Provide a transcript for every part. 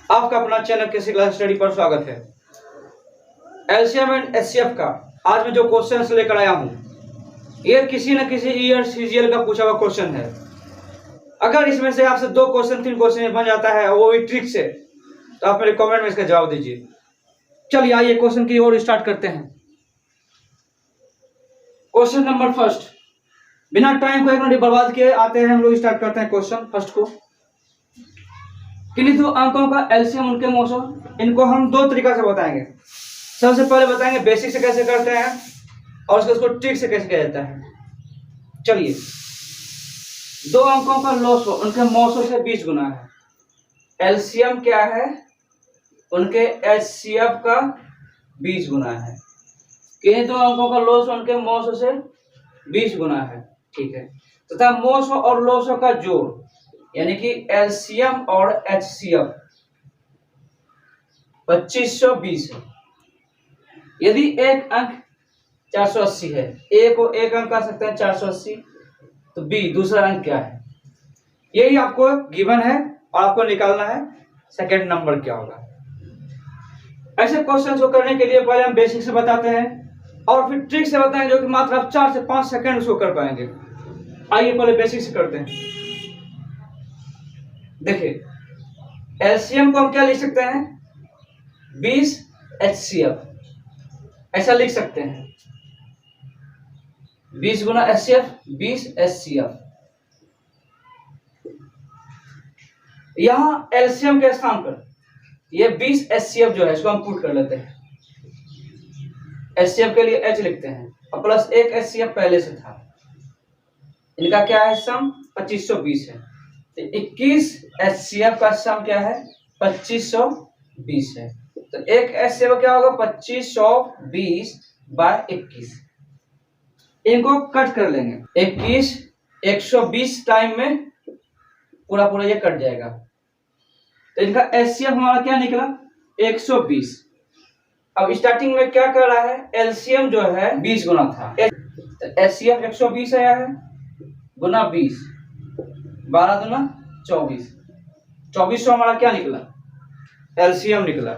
आपका अपना चैनल किसी क्लास स्टडी पर स्वागत है। एलसीएम एंड एचसीएफ का आज मैं जो क्वेश्चन लेकर आया हूँ, ये किसी न किसी ईयर सीजीएल का पूछा हुआ क्वेश्चन है। अगर इसमें से आपसे 2 क्वेश्चन 3 क्वेश्चन बन जाता है और वो भी ट्रिक से, तो आप मेरे कमेंट में इसका जवाब दीजिए। चलिए आइए क्वेश्चन की ओर स्टार्ट करते हैं। क्वेश्चन नंबर फर्स्ट, बिना टाइम को 1 मिनट बर्बाद किए आते हैं हम लोग स्टार्ट करते हैं क्वेश्चन फर्स्ट को। किन्हीं 2 अंकों का एलसीएम उनके मोसो, इनको हम 2 तरीका से बताएंगे। सबसे पहले बताएंगे बेसिक से कैसे करते हैं और उसको ट्रिक से कैसे किया जाता है। चलिए, 2 अंकों का लॉस हो उनके मोसो से 20 गुना है। एलसीएम क्या है? उनके एचसीएफ का 20 गुना है। किन्हीं 2 अंकों का लॉस उनके मोसो से 20 गुना है, ठीक है। तथा मोसो और लॉसो का जोड़ यानी कि एलसीएम और एचसीएफ 2520 है। यदि एक अंक 480 है, ए को एक अंक कह सकते हैं 480, तो बी दूसरा अंक क्या है, यही आपको गिवन है और आपको निकालना है सेकंड नंबर क्या होगा। ऐसे क्वेश्चंस को करने के लिए पहले हम बेसिक से बताते हैं और फिर ट्रिक से बताएंगे, जो कि मात्र आप 4 से 5 सेकंड उसको कर पाएंगे। आइए पहले बेसिक से करते हैं। देखिए, एलसीएम को हम क्या लिख सकते हैं? 20 एचसीएफ, ऐसा लिख सकते हैं। 20 गुना एचसीएफ 20 एचसीएफ। यहां एलसीएम के स्थान पर ये 20 एचसीएफ जो है इसको हम पुट कर लेते हैं। एचसीएफ के लिए एच लिखते हैं और प्लस 1 एचसीएफ पहले से था। इनका क्या है? सम 2520 है। तो 21 एचसीएफ का सम क्या है? 2520 है। तो एक एचसीएफ क्या होगा? 2520 बाय 21। इनको कट कर लेंगे। 21 120 टाइम में पूरा पूरा ये कट जाएगा। तो इनका एचसीएफ हमारा क्या निकला? 120। अब स्टार्टिंग में क्या कर रहा है? एलसीएम जो है 20 गुना था, तो एचसीएफ 120 आया है गुना 20, 12 दुना 24। 2400 हमारा क्या निकला? एलसीएम निकला।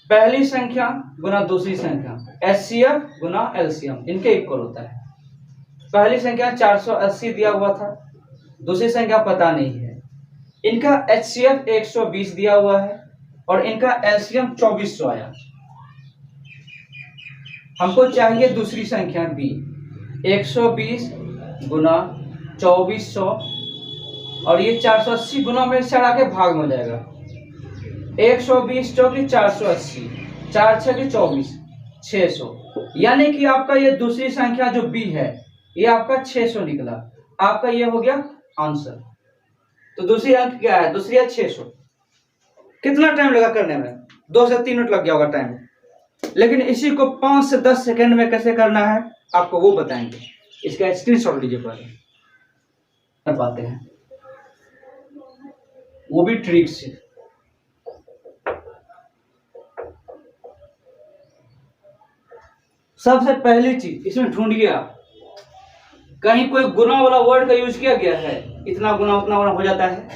पहली संख्या गुना दूसरी संख्या, एचसीएफ गुना एलसीएम इनके इक्वल होता है। पहली संख्या 480 दिया हुआ था, दूसरी संख्या पता नहीं है। इनका एचसीएफ 120 दिया हुआ है और इनका एलसीएम 2400 आया। हमको चाहिए दूसरी संख्या बी, 120 गुना 2400 और ये 480 गुना में से हटा के भाग में हो जाएगा। 120 चौकी 480, 4 6 की 24, 600। यानी कि आपका ये दूसरी संख्या जो बी है ये आपका 600 निकला। आपका ये हो गया आंसर। तो दूसरी अंक क्या है? दूसरी है 600। कितना टाइम लगा करने में? 2 से 3 मिनट लग गया होगा टाइम, लेकिन इसी को 5 से 10 सेकंड में कैसे करना है आपको वो बताएंगे। इसका स्क्रीनशॉट लीजिए पहले, कर पाते हैं वो भी ट्रिक से। सबसे पहली चीज इसमें ढूंढिए आप, कहीं कोई गुना वाला वर्ड का यूज किया गया है? इतना गुना उतना गुना हो जाता है,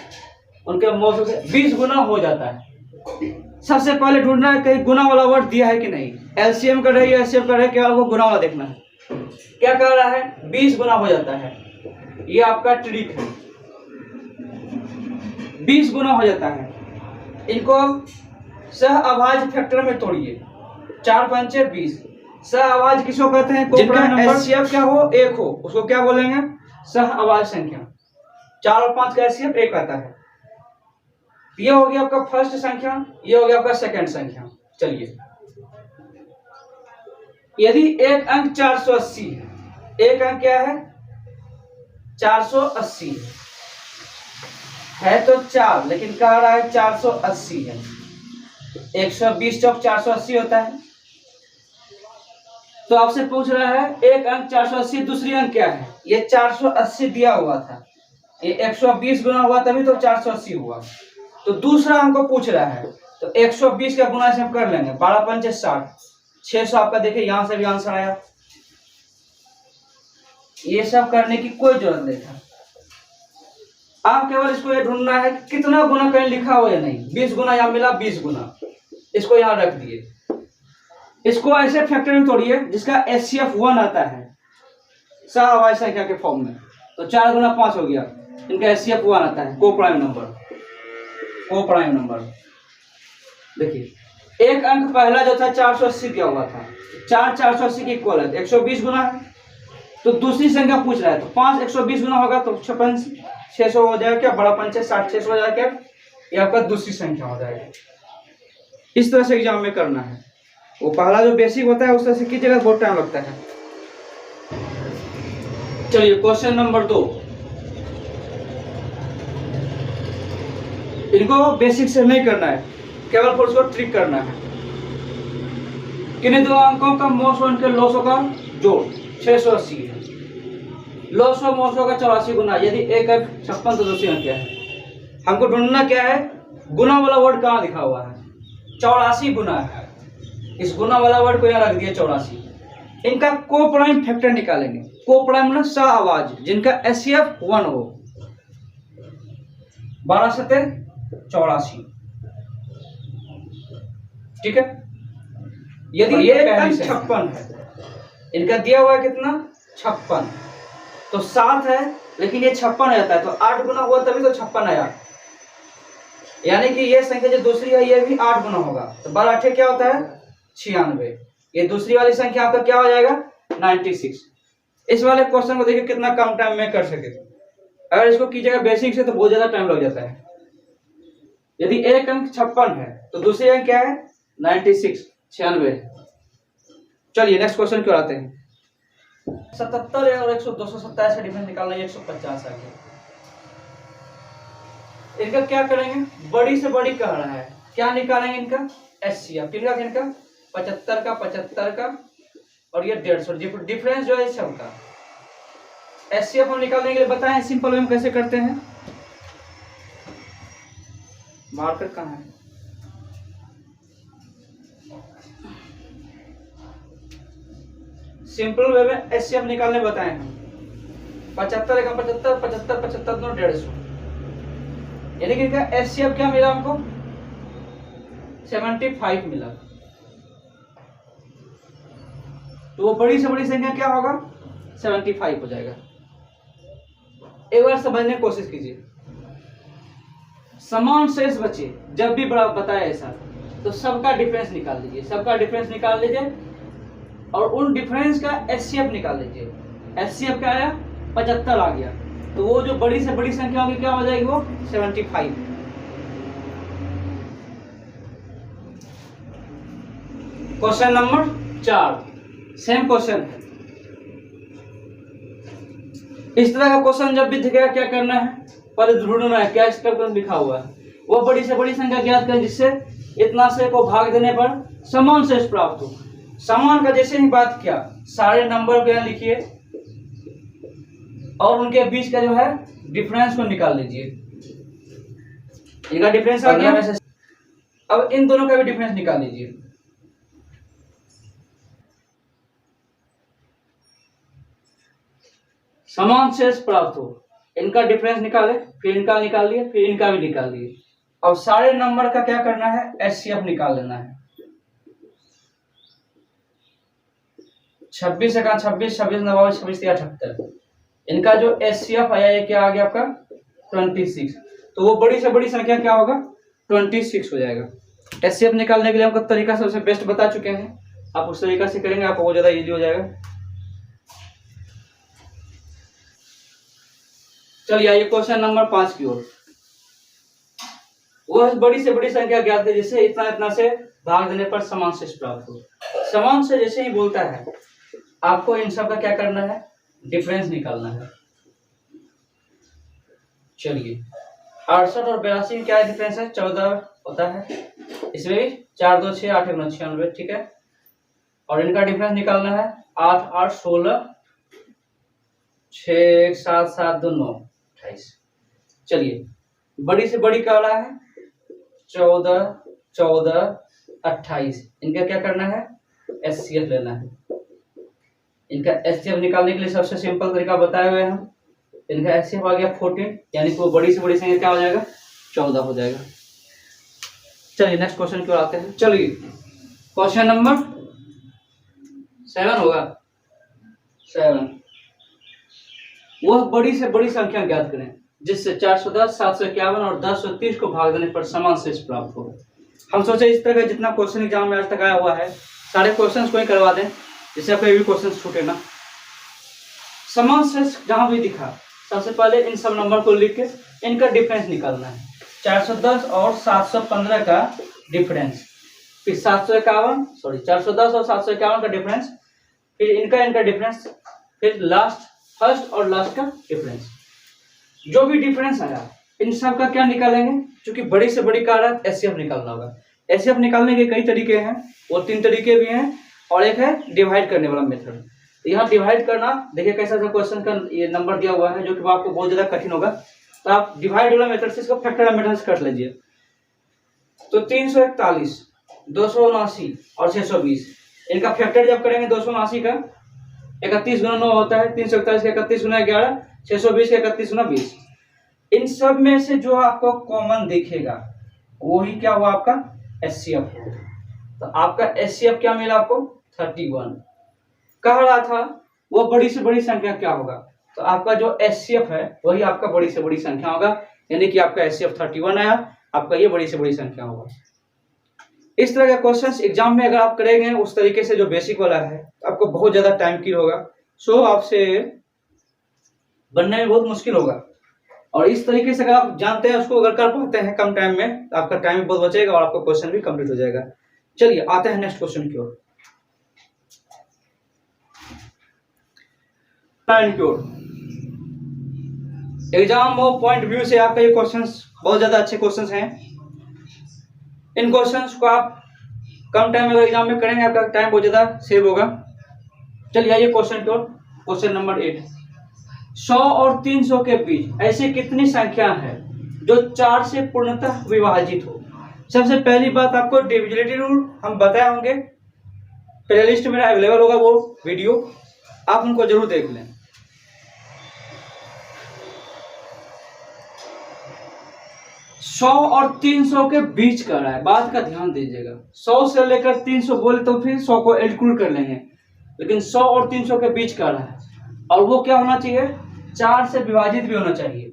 उनके मौसम से 20 गुना हो जाता है। सबसे पहले ढूंढना है कहीं गुना वाला वर्ड दिया है कि नहीं। एलसीएम कर रही है, एचसीएफ कर रही है, केवल आपको गुना वाला देखना है। क्या कर रहा है? 20 गुना हो जाता है, ये आपका ट्रिक है। 20 गुना हो जाता है। इनको सह अभाज्य फैक्टर में तोड़िए। 4 पंचे 20। सह अभाज्य किसको कहते हैं? जिनका एचसीएफ क्या हो? 1 हो, उसको क्या बोलेंगे? सह अभाज्य संख्या। 4 और 5 का एचसीएफ 1 आता है। ये हो गया आपका फर्स्ट संख्या, ये हो गया आपका सेकंड संख्या। चलिए, यदि एक अंक 480 है, एक अंक क्या है? 480 है तो 4, लेकिन कह रहा है 480 है। 120 चौक 480 होता है। तो आपसे पूछ रहा है एक अंक 480, दूसरी अंक क्या है? ये 480 दिया हुआ था, ये 120 गुना हुआ तभी तो 480 हुआ। तो दूसरा हमको पूछ रहा है, तो 120 का गुना से हम कर लेंगे। 12 पंचे 60, 600 आपका। देखिए यहां से भी आंसर आया। ये सब करने की कोई जरूरत नहीं था। आप केवल इसको ये ढूंढना है कि कितना गुना कहीं लिखा हो या नहीं, 20 गुना या मिला 20 गुना, इसको यहाँ रख दिए। इसको ऐसे फैक्टर में तोड़िए जिसका HCF 1 आता है सहअवाच्य संख्या के फॉर्म में, तो 4 गुना 5 हो गया, इनका HCF 1 आता है, को प्राइम नंबर। देखिए एक अंक पहला जो था 480 दिया हुआ था, 480 के इक्वल है, 120 गुना है। तो दूसरी संख्या पूछ रहा है, तो 5 120 गुना होगा तो 56 600 हो जाएगा क्या, बड़ा पंच 60 600 हो जाएगा क्या, ये आपका दूसरी संख्या हो जाएगा। इस तरह से एग्जाम में करना है। वो पहला जो बेसिक होता है उस तरह से कीजिएगा, बहुत टाइम लगता है। चलिए क्वेश्चन नंबर 2, इनको बेसिक से नहीं करना है, केवल फॉर उसको ट्रिक करना है। किन्हीं दो अंकों का मोस और उनके लोसों का जोड़ 680 है, लोसो मोसो का 84 गुना, यदि एक अंक 56 तो दूसरी अंक क्या है, हमको ढूंढना क्या है, गुना वाला वर्ड कहाँ लिखा हुआ है, 84 गुना है, इस गुना वाला वर्ड को यहाँ रख दिया 84। इनका को प्राइम फैक्टर निकालेंगे, को प्राइम मतलब सहअवाच्य जिनका HCF 1 हो, 12 सते 84, ठीक है। यदि ये अंक 56 है, इनका दिया हुआ है कितना 56, तो 7 है लेकिन ये 56 आ जाता है, तो 8 गुना हुआ तभी तो 56 आया, यानी कि ये संख्या जो दूसरी है ये भी 8 गुना होगा, तो 12 8 क्या होता है 96, ये दूसरी वाली संख्या आपका क्या हो जाएगा 96। इस वाले क्वेश्चन को देखिए कितना कम टाइम में कर सके, अगर इसको कीजिएगा बेसिक से तो बहुत ज्यादा टाइम लग जाता है। यदि एक अंक 56 है तो दूसरी अंक क्या है 96 96। चलिए नेक्स्ट क्वेश्चन क्यों आते हैं, 77 और 227 का डिफरेंस निकालना है, 150 आ गया। इनका क्या करेंगे, बड़ी से बड़ी कह रहा है, क्या निकालेंगे इनका HCF, किनका 75 का और ये 150, डिफरेंस जो है सबका। HCF हम निकालने के लिए बताएं सिंपल वे में कैसे करते हैं, मार्कर कहाँ है, सिंपल वे में HCF निकालने बताए हम, 75 का 75 75 75 दो 150, यानी कि इनका HCF क्या मिला हमको 75 मिला, तो वो बड़ी से बड़ी संख्या क्या होगा 75 हो जाएगा। एक बार समझने की कोशिश कीजिए, समान शेष बचे जब भी बड़ा बताया ऐसा, तो सबका डिफरेंस निकाल लीजिए, और उन डिफरेंस का HCF निकाल लीजिए। HCF क्या आया 75 आ गया, तो वो जो बड़ी से बड़ी संख्या होगी क्या हो जाएगी वो 75। क्वेश्चन नंबर 4 सेम क्वेश्चन है। इस तरह का क्वेश्चन जब भी दिखेगा क्या करना है, पहले ढूंढना है क्या स्टेप लिखा हुआ है, वो बड़ी से बड़ी संख्या ज्ञात करें जिससे इतना से को भाग देने पर समान शेष प्राप्त हो। समान का जैसे ही बात किया सारे नंबर को यहाँ लिखिए और उनके बीच का जो है डिफरेंस को निकाल लीजिए, इनका डिफरेंस आ गया। अब इन दोनों का भी डिफरेंस निकाल लीजिए, समान शेष प्राप्त हो, इनका डिफरेंस निकाले, फिर इनका निकाल लिए, फिर इनका भी निकाल लिए। अब सारे नंबर का क्या करना है HCF निकाल लेना है। 26 का 26 26 9 26 78, इनका जो HCF आया ये क्या आ गया आपका 26, तो वो बड़ी से बड़ी संख्या क्या होगा 26 हो जाएगा। HCF निकालने के लिए हमको तरीका सबसे बेस्ट बता चुके हैं, आप उस तरीका से करेंगे आपको बहुत ज्यादा इजी हो जाएगा। चलिए आइए क्वेश्चन नंबर 5 की ओर। वह बड़ी से बड़ी संख्या ज्ञात है जिससे इतना इतना से भाग देने पर समान शेष प्राप्त हो। समान से जैसे ही बोलता है आपको इन सब का क्या करना है डिफरेंस निकालना है। चलिए 68 और 82 में क्या डिफरेंस है 14 होता है, इसमें भी 4 2 6 8 9 96, ठीक है। और इनका डिफरेंस निकालना है 8 8 16 6 7 7 2 9 28। चलिए बड़ी से बड़ी क्या रहा है 14 14 28, इनका क्या करना है HCF लेना है। इनका HCF निकालने के लिए सबसे सिंपल तरीका बताए हुए हम, इनका एचसीएफ आ गया 14, यानी कि वो बड़ी से बड़ी संख्या क्या हो जाएगा 14 हो जाएगा। चलिए नेक्स्ट क्वेश्चन की ओर आते हैं। चलिए क्वेश्चन नंबर 7 होगा 7। वह बड़ी से बड़ी संख्या ज्ञात करें जिससे 410, 751 और 1030 को भाग देने पर समान शेष प्राप्त हो। हम सोचे इस तरह का जितना क्वेश्चन एग्जाम में आज तक आया हुआ है सारे क्वेश्चंस को ही करवा दें, जिससे आपका ये भी क्वेश्चन छूटे ना। समान शेष जहां भी दिखा, सबसे पहले इन सब नंबर को लिख के इनका डिफरेंस निकालना है। 410 और 715 का डिफरेंस, फिर 410 और 751 का डिफरेंस, फिर इनका डिफरेंस, फिर लास्ट फर्स्ट और लास्ट का डिफरेंस। जो भी डिफरेंस आया इन सब का क्या निकालेंगे, क्योंकि बड़ी से बड़ी का रहा एचसीएफ निकालना होगा। एचसीएफ निकालने के कई तरीके हैं, वो 3 तरीके भी हैं, और एक है डिवाइड करने वाला मेथड। यहाँ डिवाइड करना देखिए कैसा सा क्वेश्चन का ये नंबर दिया हुआ है जो कि आपको बहुत ज्यादा कठिन होगा, तो आप डिवाइड वाला मेथड से इसको फैक्टर वाला मेथड से कर लीजिए। तो 341, 279 और 620, इनका फैक्टर जब करेंगे 279 का 31 गुना 9 होता है, 341 का 31 गुना 11, 620 का 31 गुना 20। इन सब में से जो आपको कॉमन दिखेगा वही क्या हुआ आपका एचसीएफ। तो आपका एचसीएफ क्या मिला आपको 31। कह रहा था वो बड़ी से बड़ी संख्या क्या होगा, तो आपका जो एचसीएफ है वही आपका बड़ी से बड़ी संख्या होगा, यानी कि आपका एचसीएफ 31 आया, आपका ये बड़ी से बड़ी संख्या होगा। इस तरह का क्वेश्चंस एग्जाम में अगर आप करेंगे उस तरीके से जो बेसिक वाला है तो आपको बहुत ज्यादा टाइम किल होगा, सो आपसे बनने में बहुत मुश्किल होगा। और इस तरीके से अगर आप जानते हैं उसको अगर कर पाते हैं कम टाइम में तो आपका टाइम भी बहुत बचेगा और आपका क्वेश्चन भी कंप्लीट हो जाएगा। चलिए आते हैं नेक्स्ट क्वेश्चन की ओर। एग्जाम वो पॉइंट व्यू से आपका ये क्वेश्चंस बहुत ज्यादा अच्छे क्वेश्चंस हैं। इन क्वेश्चंस को आप कम टाइम में एग्जाम में करेंगे आपका टाइम बहुत ज्यादा सेव होगा। चलिए आइए क्वेश्चन की ओर। क्वेश्चन नंबर 8, 100 और 300 के बीच ऐसी कितनी संख्या है जो 4 से पूर्णतः विभाजित हो। सबसे पहली बात आपको डिविजिबिलिटी रूल हम बताए होंगे, प्लेलिस्ट में अवेलेबल होगा वो वीडियो, आप उनको जरूर देख लें। सौ और 300 के बीच का रहा है, बात का ध्यान दीजिएगा। 100 से लेकर 300 बोले तो फिर 100 को इंक्लूड कर लेंगे, लेकिन 100 और 300 के बीच का रहा है और वो क्या होना चाहिए 4 से विभाजित भी होना चाहिए।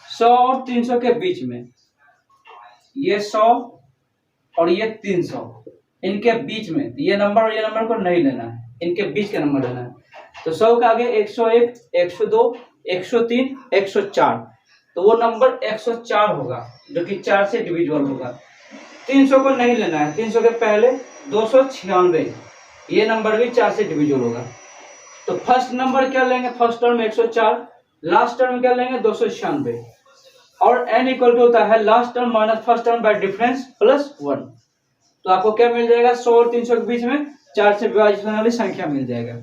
100 और 300 के बीच में, ये 100 और ये 300, इनके बीच में ये नंबर और ये नंबर को नहीं लेना है, इनके बीच का नंबर लेना है। तो 100 के आगे 101, 102, 103, 104, तो वो नंबर 104 होगा जो कि 4 से डिविजिबल होगा। 300 को नहीं लेना है, 300 के पहले 296, ये नंबर भी 4 से डिविजिबल होगा। तो फर्स्ट नंबर क्या लेंगे, फर्स्ट टर्म 104, लास्ट टर्म क्या लेंगे 296, और n इक्वल टू होता है last term minus first term by difference plus 1। तो आपको क्या मिल जाएगा 100 और 300 के बीच में 4 से विभाजित होने वाली संख्या मिल जाएगा।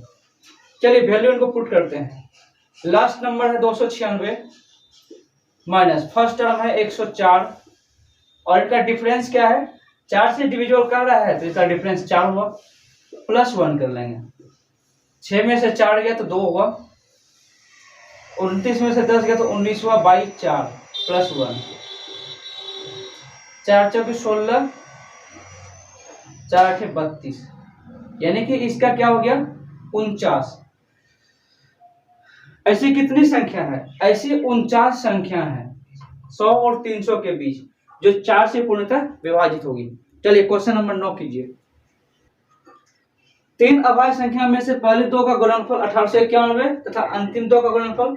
चलिए वैल्यू इनको पुट करते हैं। लास्ट नंबर है 296 माइनस फर्स्ट टर्म है 104, और इनका डिफरेंस क्या है 4 से डिविजिबल कर रहा है तो इसका डिफरेंस 4 हुआ, प्लस 1 कर लेंगे। 6 में से 4 गया तो 2 हुआ, 29 में से 10 गया तो 19 हुआ, बाई 4 प्लस 1, 4 चौके 16, 4 8 32, यानी कि इसका क्या हो गया 49। ऐसी कितनी संख्या है, ऐसी 49 संख्या है 100 और 300 के बीच जो 4 से पूर्णतः विभाजित होगी। चलिए क्वेश्चन नंबर 9 कीजिए। 3 अभाज्य संख्या में से पहले 2 का गुणनफल 1891 तथा अंतिम 2 का गुणनफल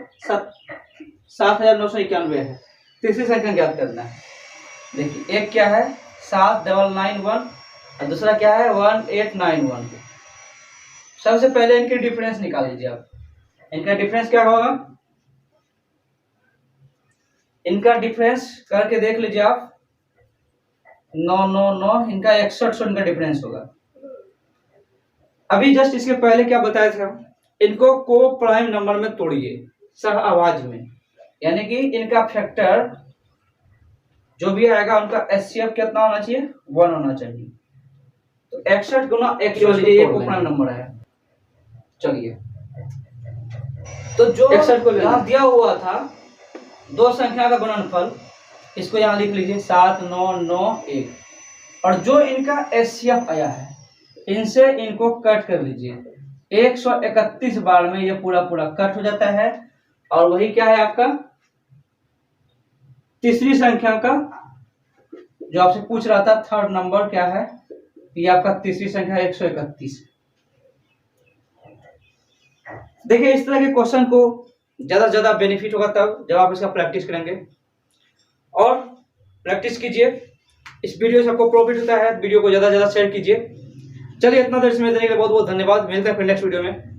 7991 है। तीसरी संख्या ज्ञात करना है। देखिए एक क्या है 7991 और दूसरा क्या है 1891। सबसे पहले इनके डिफरेंस निकाल लीजिए आप। इनका डिफरेंस क्या होगा, इनका डिफरेंस करके देख लीजिए आप, 999, इनका 61 इनका डिफरेंस होगा। अभी जस्ट इसके पहले क्या बताया था, इनको को प्राइम नंबर में तोड़िए सह अभाज्य में, यानी कि इनका फैक्टर जो भी आएगा उनका एचसीएफ कितना होना चाहिए 1 होना चाहिए। तो 61 गुना 1 ये को प्राइम नंबर है। चलिए तो जो 61 को यहाँ दिया हुआ था दो संख्या का गुणनफल, इसको यहाँ लिख लीजिए 7991, और जो इनका एचसीएफ आया है इनसे इनको कट कर लीजिए। 131 बार में ये पूरा पूरा कट हो जाता है, और वही क्या है आपका तीसरी संख्या का जो आपसे पूछ रहा था थर्ड नंबर क्या है, ये आपका तीसरी संख्या 131। देखिए इस तरह के क्वेश्चन को ज्यादा से ज्यादा बेनिफिट होगा तब जब आप इसका प्रैक्टिस करेंगे, और प्रैक्टिस कीजिए। इस वीडियो से आपको प्रॉफिट होता है, वीडियो को ज्यादा से ज्यादा शेयर कीजिए। चलिए इतना देर समय देने के लिए बहुत बहुत धन्यवाद। मिलते हैं फिर नेक्स्ट वीडियो में।